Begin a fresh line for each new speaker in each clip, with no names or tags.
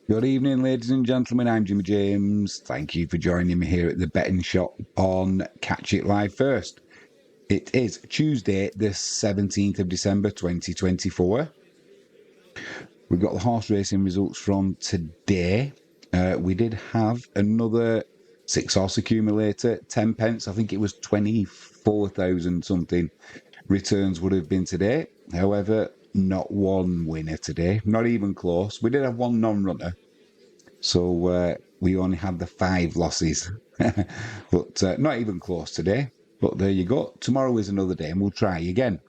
Good evening, ladies and gentlemen. I'm Jimmy James. Thank you for joining me here at the betting shop on Catch It Live First. It is Tuesday, the 17th of December, 2024. We've got the horse racing results from today. We did have another 6-horse accumulator, 10 pence. I think it was 24,000 something returns would have been today. However, not one winner today, not even close. We did have one non-runner. So we only had the 5 losses, but not even close today. But there you go. Tomorrow is another day and we'll try again.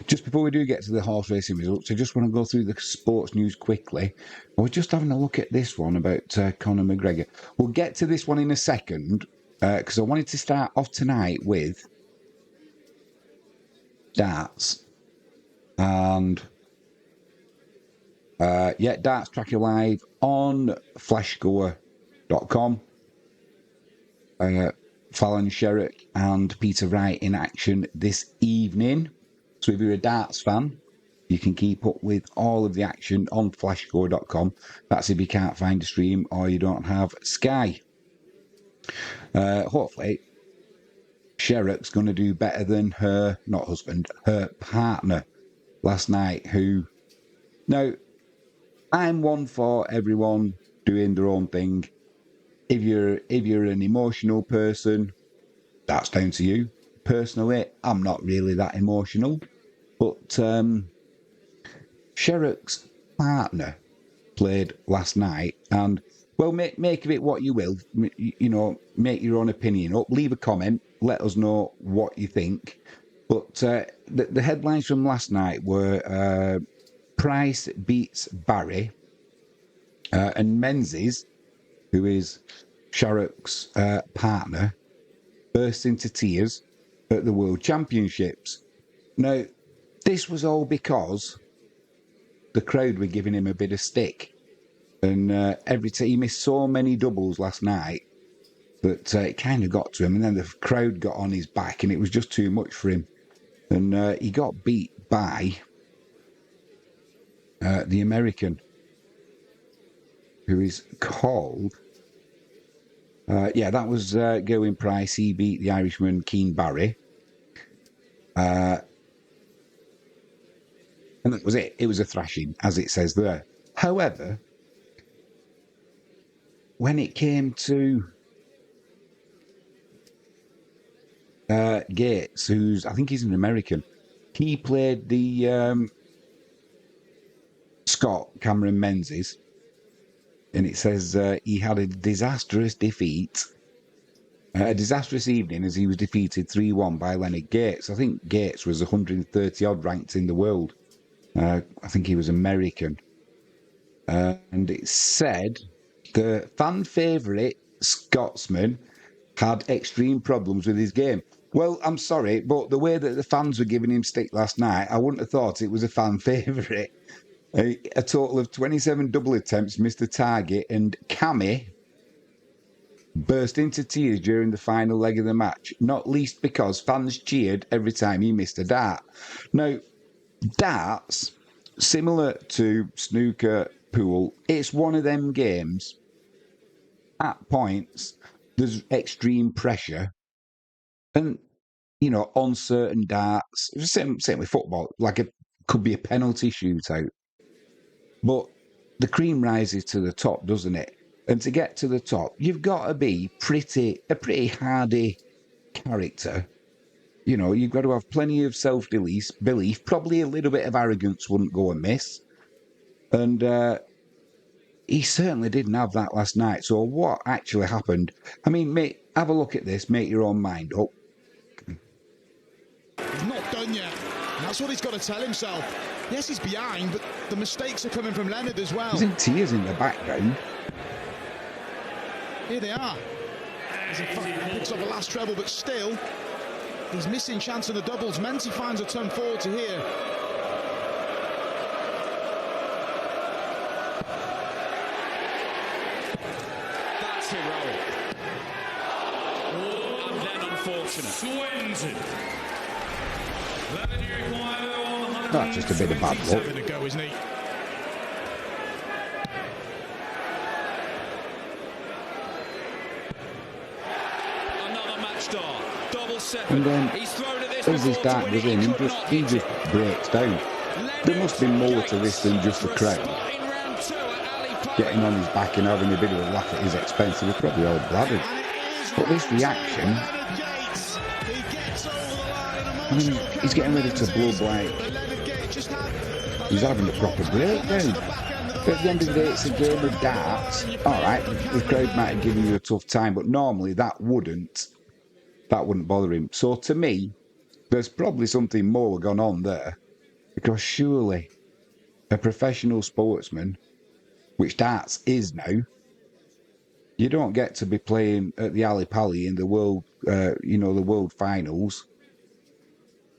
Just before we do get to the horse racing results, I just want to go through the sports news quickly. I was just having a look at this one about Conor McGregor. We'll get to this one in a second because I wanted to start off tonight with darts. And Darts Tracker Live on flashscore.com. Fallon Sherrock and Peter Wright in action this evening. So if you're a darts fan, you can keep up with all of the action on flashscore.com. That's if you can't find a stream or you don't have Sky. Hopefully, Sherrock's going to do better than her partner last night, who... Now, I'm one for everyone doing their own thing. If you're an emotional person, that's down to you. Personally, I'm not really that emotional. But Sherrock's partner played last night, and well, make of it what you will. You know, make your own opinion up. Leave a comment. Let us know what you think. But the headlines from last night were Price beats Barry, and Menzies, who is Sherrock's partner, burst into tears at the World Championships. Now, this was all because the crowd were giving him a bit of stick. And every time he missed so many doubles last night that it kind of got to him. And then the crowd got on his back and it was just too much for him. And he got beat by the American, who is called... that was Gerwyn Price. He beat the Irishman Keane Barry. And that was it. It was a thrashing, as it says there. However, when it came to Gates, I think he's an American, he played the Scot, Cameron Menzies, and it says he had a disastrous defeat, a disastrous evening as he was defeated 3-1 by Leonard Gates. I think Gates was 130-odd ranked in the world. I think he was American. And it said the fan favourite Scotsman had extreme problems with his game. Well, I'm sorry, but the way that the fans were giving him stick last night, I wouldn't have thought it was a fan favourite. A total of 27 double attempts missed the target, and Cammy burst into tears during the final leg of the match, not least because fans cheered every time he missed a dart. Now, darts, similar to snooker, pool, it's one of them games. At points, there's extreme pressure, and you know, on certain darts, same with football, like it could be a penalty shootout. But the cream rises to the top, doesn't it? And to get to the top, you've got to be a pretty hardy character. You know, you've got to have plenty of self-belief, probably a little bit of arrogance wouldn't go amiss. And he certainly didn't have that last night. So what actually happened? I mean, mate, have a look at this, make your own mind up.
He's not done yet. And that's what he's got to tell himself. Yes, he's behind, but the mistakes are coming from Leonard as well.
He's in tears in the background.
Here they are. He picks up the last treble, but still, he's missing chance in the doubles. Menti finds a turn forward to here.
That's heroic. And then unfortunate. Swings it.
That's just a bit of bad luck.
Having a go, isn't he?
And then as this dart goes in, he just breaks down. There must be more to this than just the crowd getting on his back and having a bit of a laugh at his expense. They were probably all bladdered. But this reaction, I mean, he's getting ready to blow like he's having a proper breakdown. At the end of the day, it's a game of darts. All right, the crowd might have given you a tough time, but normally that wouldn't bother him. So to me, there's probably something more going on there, because surely a professional sportsman, which darts is now, you don't get to be playing at the Ali Pali in the world, the world finals,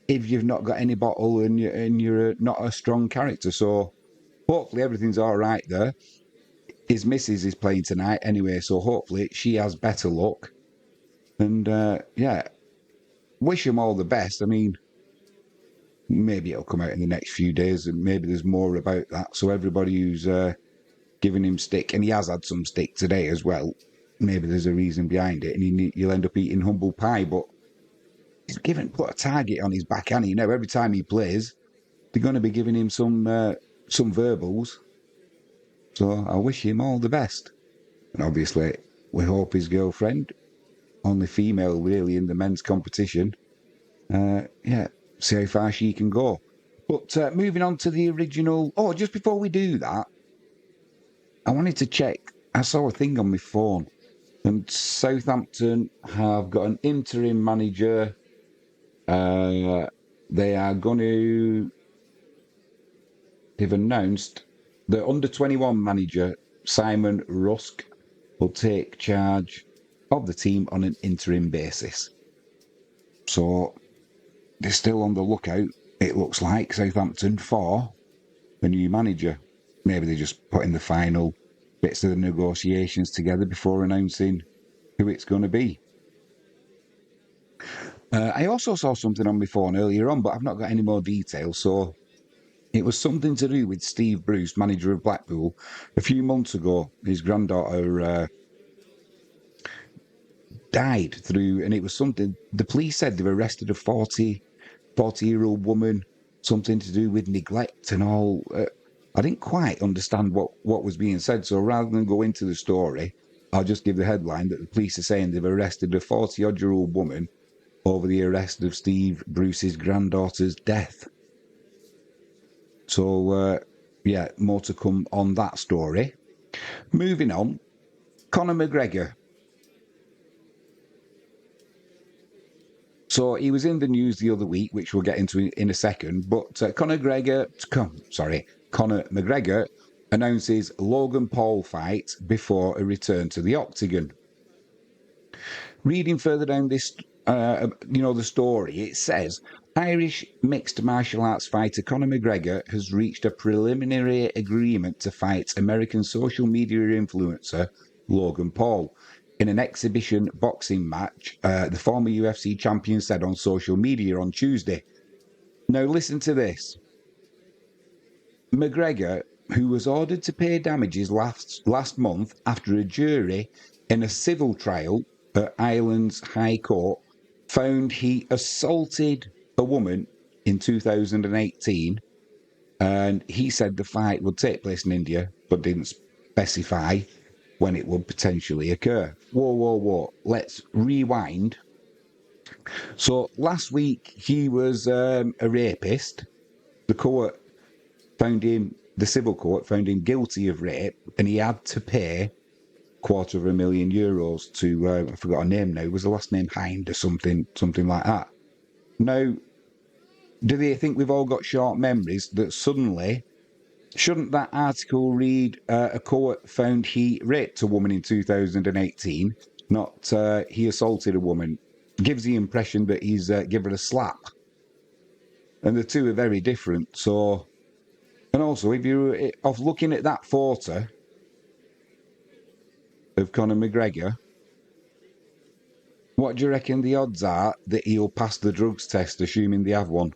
if you've not got any bottle and you're not a strong character. So hopefully everything's all right there. His missus is playing tonight anyway, so hopefully she has better luck. And wish him all the best. I mean, maybe it'll come out in the next few days, and maybe there's more about that. So everybody who's giving him stick, and he has had some stick today as well, maybe there's a reason behind it, and you'll end up eating humble pie. But he's put a target on his back, and every time he plays, they're going to be giving him some verbals. So I wish him all the best. And obviously, we hope his girlfriend, only female really in the men's competition, see how far she can go. But moving on to the original... Oh, just before we do that, I wanted to check. I saw a thing on my phone, and Southampton have got an interim manager. They are going to... They've announced the under-21 manager, Simon Rusk, will take charge of the team on an interim basis. So they're still on the lookout, it looks like, Southampton, for a new manager. Maybe they're just putting the final bits of the negotiations together before announcing who it's going to be. I also saw something on my phone earlier on, but I've not got any more details. So it was something to do with Steve Bruce, manager of Blackpool. A few months ago, his granddaughter died through, and it was something, the police said they've arrested a 40-year-old woman, something to do with neglect and all. I didn't quite understand what was being said, so rather than go into the story, I'll just give the headline that the police are saying they've arrested a 40-odd-year-old woman over the arrest of Steve Bruce's granddaughter's death. So, more to come on that story. Moving on, Conor McGregor. So he was in the news the other week, which we'll get into in a second, but Conor McGregor announces Logan Paul fight before a return to the octagon. Reading further down this, the story, it says, Irish mixed martial arts fighter Conor McGregor has reached a preliminary agreement to fight American social media influencer Logan Paul in an exhibition boxing match, the former UFC champion said on social media on Tuesday. Now listen to this. McGregor, who was ordered to pay damages last month after a jury in a civil trial at Ireland's High Court found he assaulted a woman in 2018, and he said the fight would take place in India, but didn't specify when it would potentially occur. Whoa. Let's rewind. So last week he was a rapist. The civil court found him guilty of rape, and he had to pay €250,000 to, I forgot her name now, was the last name Hind or something like that. Now, do they think we've all got short memories that suddenly, shouldn't that article read, a court found he raped a woman in 2018, not he assaulted a woman? Gives the impression that he's given her a slap. And the two are very different. So, and also, if you're off looking at that photo of Conor McGregor, what do you reckon the odds are that he'll pass the drugs test, assuming they have one?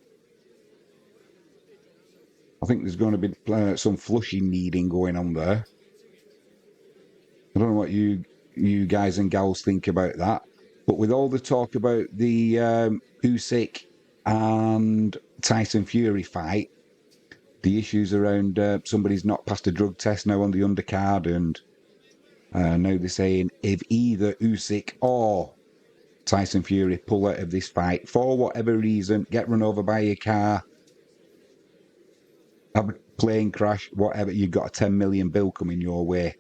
I think there's going to be some flushing needing going on there. I don't know what you guys and gals think about that. But with all the talk about the Usyk and Tyson Fury fight, the issues around somebody's not passed a drug test now on the undercard, and now they're saying if either Usyk or Tyson Fury pull out of this fight for whatever reason, get run over by a car, have a plane crash, whatever, you've got a 10 million bill coming your way.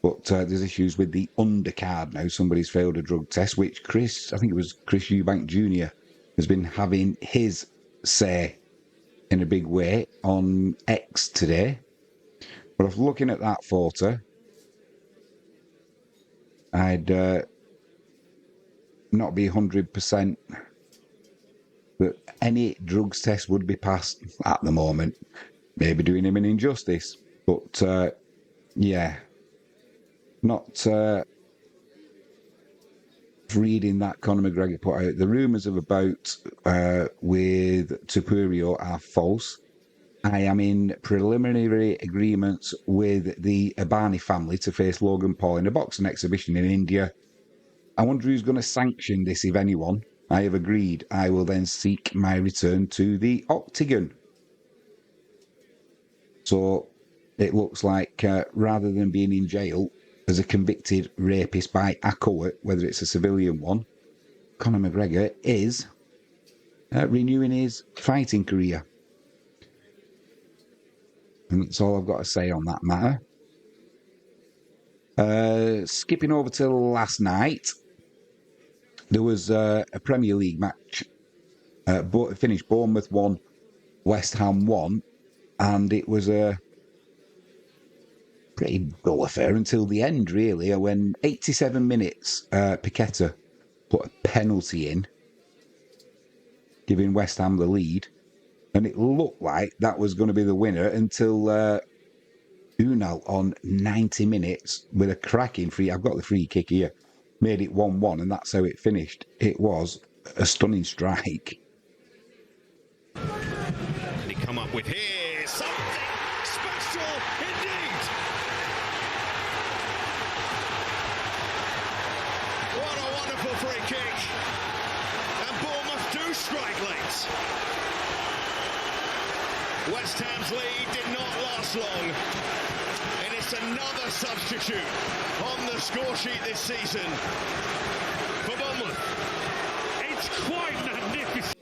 But there's issues with the undercard now. Somebody's failed a drug test, which I think it was Chris Eubank Jr., has been having his say in a big way on X today. But if looking at that photo, I'd not be 100% that any drugs test would be passed at the moment. Maybe doing him an injustice. But, yeah, not reading that Conor McGregor put out. The rumours of a bout with Tupurio are false. I am in preliminary agreements with the Abani family to face Logan Paul in a boxing exhibition in India. I wonder who's going to sanction this, if anyone. I have agreed. I will then seek my return to the octagon. So it looks like rather than being in jail as a convicted rapist by a court, whether it's a civilian one, Conor McGregor is renewing his fighting career. And that's all I've got to say on that matter. Skipping over to last night, there was a Premier League match. Finished Bournemouth 1, West Ham 1, and it was a pretty dull affair until the end, really, when 87 minutes, Paqueta put a penalty in, giving West Ham the lead, and it looked like that was going to be the winner until Unal on 90 minutes with a cracking free. I've got the free kick here. Made it 1-1, and that's how it finished. It was a stunning strike.
And he come up with here something special indeed. What a wonderful free kick. And Bournemouth do strike late. West Ham's lead did not last long. And it's another substitute on the score sheet this season for Bournemouth. It's quite magnificent.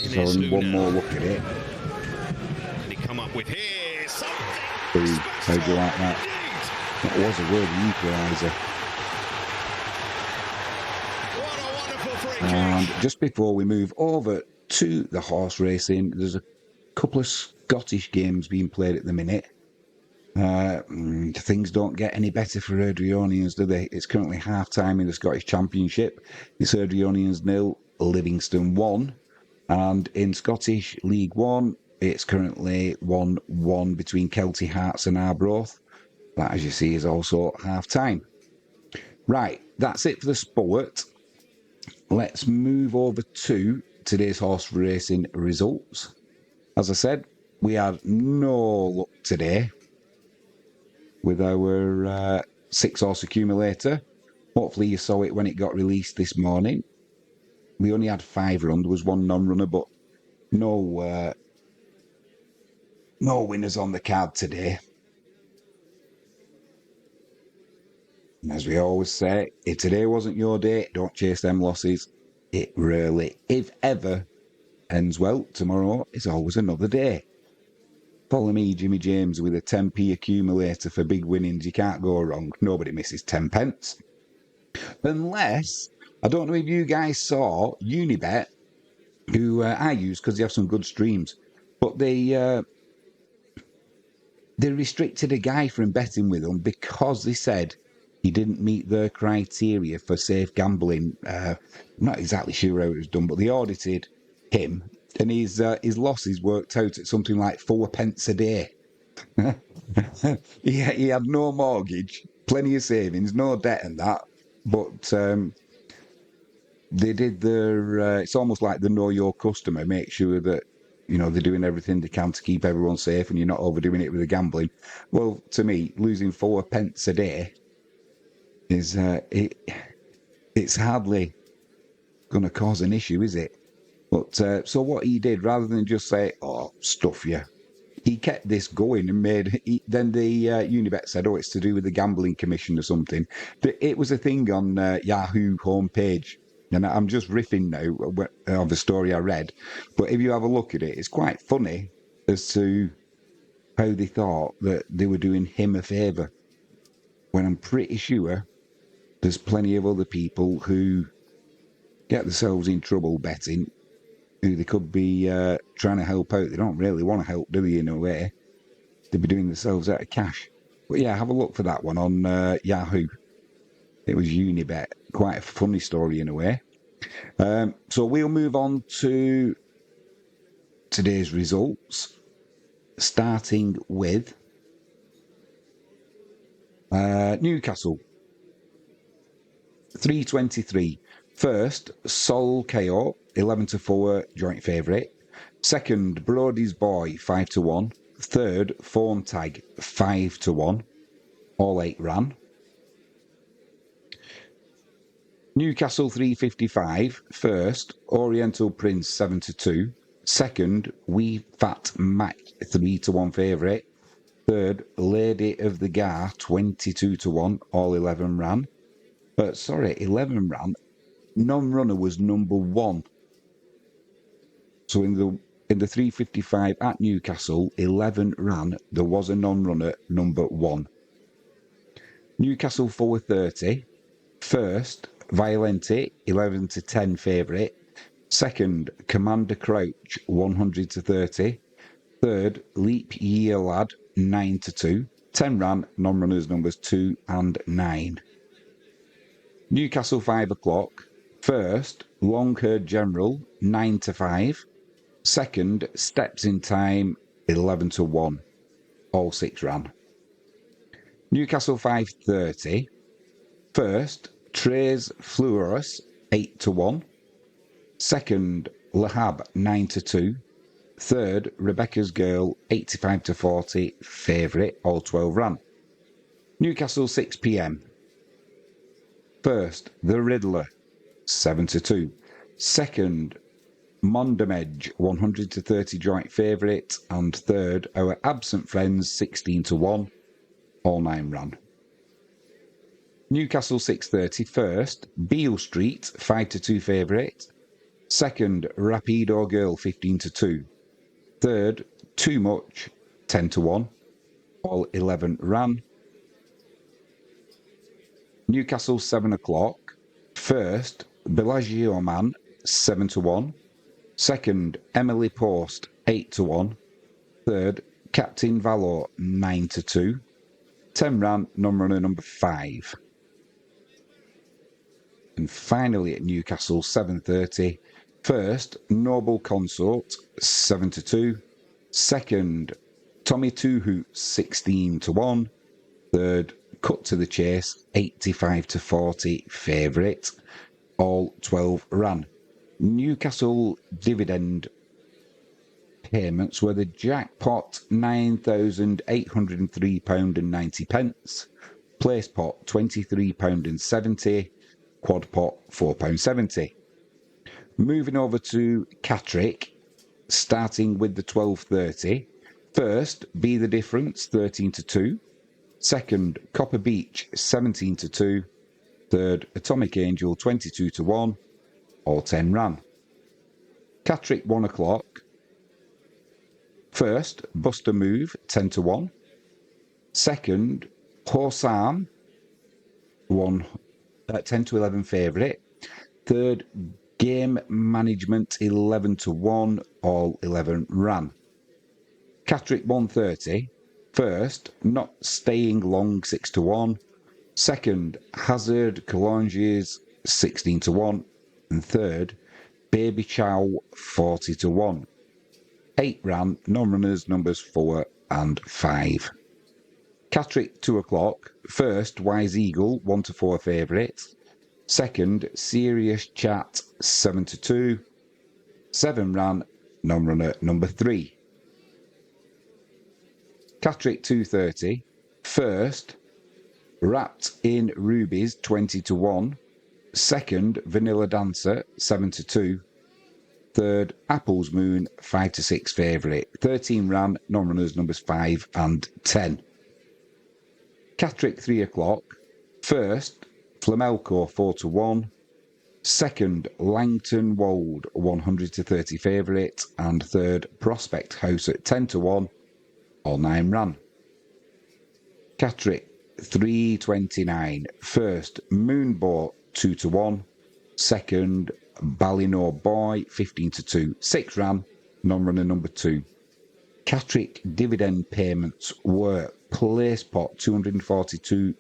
So one more look at it.
And he come up with here something.
Boom. How'd you like that? That was a worthy equaliser.
What a wonderful free kick.
And just before we move over to the horse racing, there's a couple of Scottish games being played at the minute. Things don't get any better for Erdrionians, do they? It's currently half-time in the Scottish Championship. It's Erdrionians 0, Livingston 1. And in Scottish League 1, it's currently 1-1 between Kelty Hearts and Arbroath. That, as you see, is also half-time. Right, that's it for the sport. Let's move over to today's horse racing results. As I said, we had no luck today with our 6-horse accumulator. Hopefully you saw it when it got released this morning. We only had 5 run. There was one non-runner, but no winners on the card today. And as we always say, if today wasn't your day, don't chase them losses. It rarely, if ever, ends well. Tomorrow is always another day. Follow me, Jimmy James, with a 10p accumulator for big winnings. You can't go wrong. Nobody misses 10 pence. Unless, I don't know if you guys saw Unibet, who I use because they have some good streams, but they restricted a guy from betting with them because they said he didn't meet their criteria for safe gambling. I'm not exactly sure how it was done, but they audited him, and his losses worked out at something like 4 pence a day. he had no mortgage, plenty of savings, no debt and that, but they did their, it's almost like the know your customer, make sure that, you know, they're doing everything they can to keep everyone safe and you're not overdoing it with the gambling. Well, to me, losing 4 pence a day is, it's hardly going to cause an issue, is it? But so what he did, rather than just say, "Oh, stuff you," he kept this going and then the Unibet said, "Oh, it's to do with the gambling commission or something." It was a thing on Yahoo homepage, and I'm just riffing now of the story I read. But if you have a look at it, it's quite funny as to how they thought that they were doing him a favour, when I'm pretty sure there's plenty of other people who get themselves in trouble betting, who they could be trying to help out. They don't really want to help, do they, in a way? They'd be doing themselves out of cash. But yeah, have a look for that one on Yahoo. It was Unibet. Quite a funny story in a way. So we'll move on to today's results, starting with Newcastle. 323. First, Sol KO, 11-4, joint favourite. Second, Brody's Boy, 5-1. Third, Phone Tag, 5-1. All 8 ran. Newcastle 355. First, Oriental Prince, 7-2. Second, We Fat Mac, 3-1 favourite. Third, Lady of the Gar, 22-1. All 11 ran. 11 ran. Non-runner was number 1. So in the 355 at Newcastle, 11 ran. There was a non-runner, number 1. Newcastle 430. First, Violente, 11-10 favourite. Second, Commander Crouch, 100-30. Third, Leap Year Lad, 9-2. 10 ran, non-runners numbers 2 and 9. Newcastle 5 o'clock. First, Longhaired General, 9-5. Second, Steps in Time, 11-1. All 6 ran. Newcastle 5:30. First, Tres Fleuris, 8-1. Second, Lahab, 9-2. Third, Rebecca's Girl, 85-40, favourite, all 12 ran. Newcastle 6 p.m. First, The Riddler, 7-2. Second, Mondamedge, 100-30 joint favourite. And third, Our Absent Friends, 16-1, all 9 ran. Newcastle 6:30. First, Beale Street, 5-2 favourite. Second, Rapido Girl, 15-2. Third, Too Much, 10-1. All 11 ran. Newcastle 7 o'clock. First, Bellagio Man, 7-1. Second, Emily Post, 8-1. Third, Captain Valor, 9-2. 10 ran, non-runner number 5. And finally at Newcastle 7:30. First, Noble Consort, 7-2. Second, Tommy Two Hoots, 16-1. Third, Cut to the Chase, 85-40 favourite. All 12 ran. Newcastle dividend payments were the jackpot £9,803.90. Place pot £23.70. Quad pot £4.70. Moving over to Catterick, starting with the 12:30. First, Be the Difference, 13-2. Second, Copper Beach, 17-2. Third, Atomic Angel, 22-1. All 10 ran. Catterick 1 o'clock. First, Buster Move, 10-1. Second, Horsam, 10-11 favourite. Third, Game Management, 11-1. All 11 ran. Catterick 1:30. First, Not Staying Long, 6-1. Second, Hazard Colonges, 16-1. And third, Baby Chow, 40-1. 8 ran, non-runners numbers 4 and 5. Catterick 2 o'clock. First, Wise Eagle, 1-4 favourite. Second, Serious Chat, 7-2. 7 ran, non-runner number 3. Catterick 2:30. First, Wrapped in Rubies, 20-1. Second, Vanilla Dancer, 7-2. Third, Apple's Moon, 5-6 favourite. 13 ran, non-runners numbers 5 and 10. Catterick, 3 o'clock. First, Flamelco, 4-1. Second, Langton Wold, 100-30 favourite. And third, Prospect House at 10-1. All 9 ran. Catterick, 3:29. First, Moonboat, 2-1. Second, Ballinaw Boy, 15-2. 6 ran, non-runner number 2. Catterick dividend payments were place pot £242.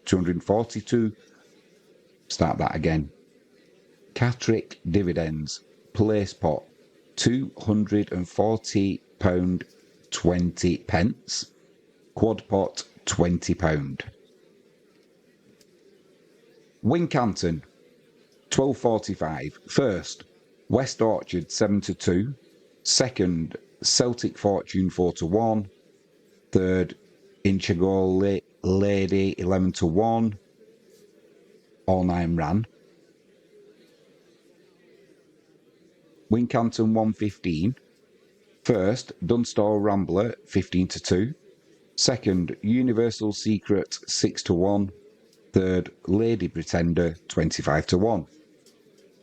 242. Start that again. Catterick dividends place pot £240 20 pence. Quad pot £20. Wincanton, 12:45. First, West Orchard, 7-2. Second, Celtic Fortune, 4-1. Third, Inchagol Lady, 11-1. All 9 ran. Wincanton, 1:15. First, Dunstall Rambler, 15-2. Second, Universal Secret, 6-1. Third, Lady Pretender, 25-1.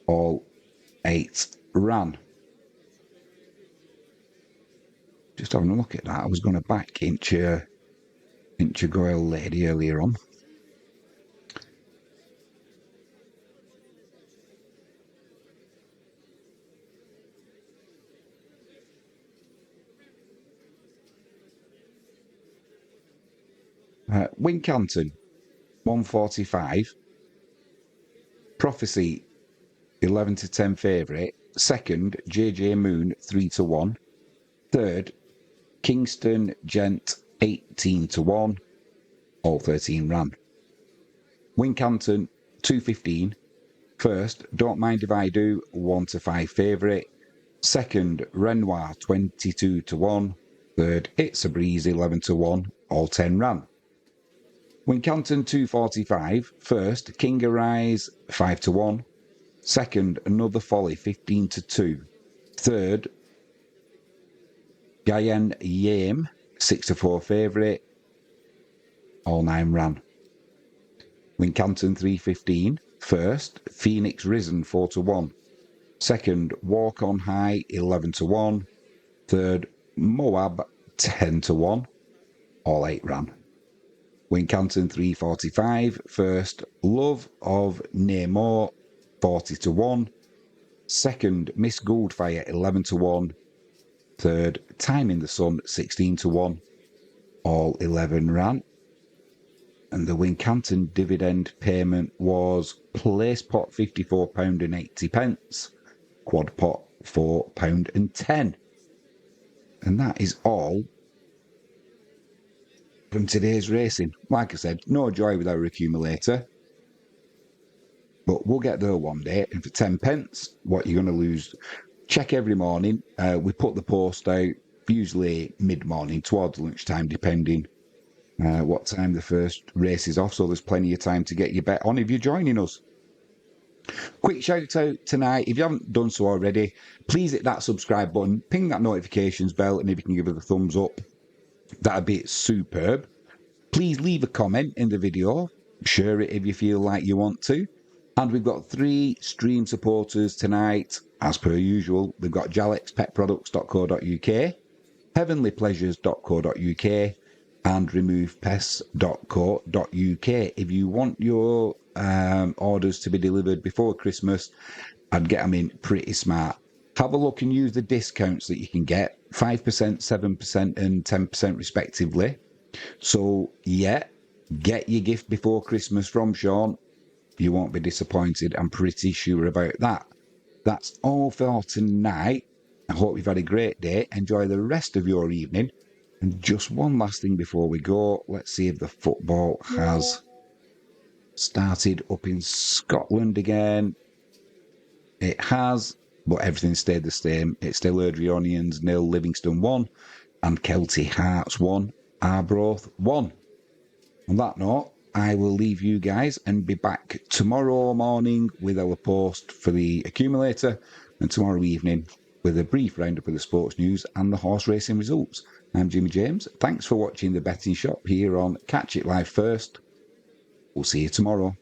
All 8 ran. Just having a look at that. I was going to back Inchagol Lady earlier on. Wincanton, 1:45. Prophecy, 11-10 favourite. Second, JJ Moon, 3-1. Third, Kingston Gent, 18-1. All 13 ran. Wincanton, 2:15. First, Don't Mind If I Do, 1-5 favourite. Second, Renoir, 22-1. Third, It's a Breeze, 11-1. All 10 ran. Wincanton, 2:45. First, King Arise, 5-1. Second, Another Folly, 15-2. Third, Gayen Yame, 6-4 favourite. All 9 ran. Wincanton, 3:15. First, Phoenix Risen, 4-1. Second, Walk on High, 11-1. Third, Moab, 10-1. All 8 ran. Wincanton, 3:45. First, Love of Namor, 40-1. Second, Miss Goldfire, 11-1. Third, Time in the Sun, 16-1. All 11 ran. And the Wincanton dividend payment was place pot £54.80. Quad pot £4.10. And that is all from today's racing. Like I said, no joy with our accumulator. But we'll get there one day. And for 10 pence, what you're going to lose, check every morning. We put the post out, usually mid-morning, towards lunchtime, depending what time the first race is off. So there's plenty of time to get your bet on if you're joining us. Quick shout out tonight. If you haven't done so already, please hit that subscribe button, ping that notifications bell, and if you can give it a thumbs up, that'd be superb. Please leave a comment in the video. Share it if you feel like you want to. And we've got 3 stream supporters tonight, as per usual. We've got jalexpetproducts.co.uk, heavenlypleasures.co.uk, and removepests.co.uk. If you want your orders to be delivered before Christmas, I'd get them in pretty smart. Have a look and use the discounts that you can get, 5%, 7% and 10% respectively. So, yeah, get your gift before Christmas from Sean. You won't be disappointed, I'm pretty sure about that. That's all for tonight. I hope you've had a great day. Enjoy the rest of your evening. And just one last thing before we go. Let's see if the football has started up in Scotland again. It has, but everything stayed the same. It's still Erdrionians 0, Livingston 1, and Kelty Hearts 1, Arbroath 1. On that note, I will leave you guys and be back tomorrow morning with our post for the accumulator, and tomorrow evening with a brief roundup of the sports news and the horse racing results. I'm Jimmy James. Thanks for watching The Betting Shop here on Catch It Live First. We'll see you tomorrow.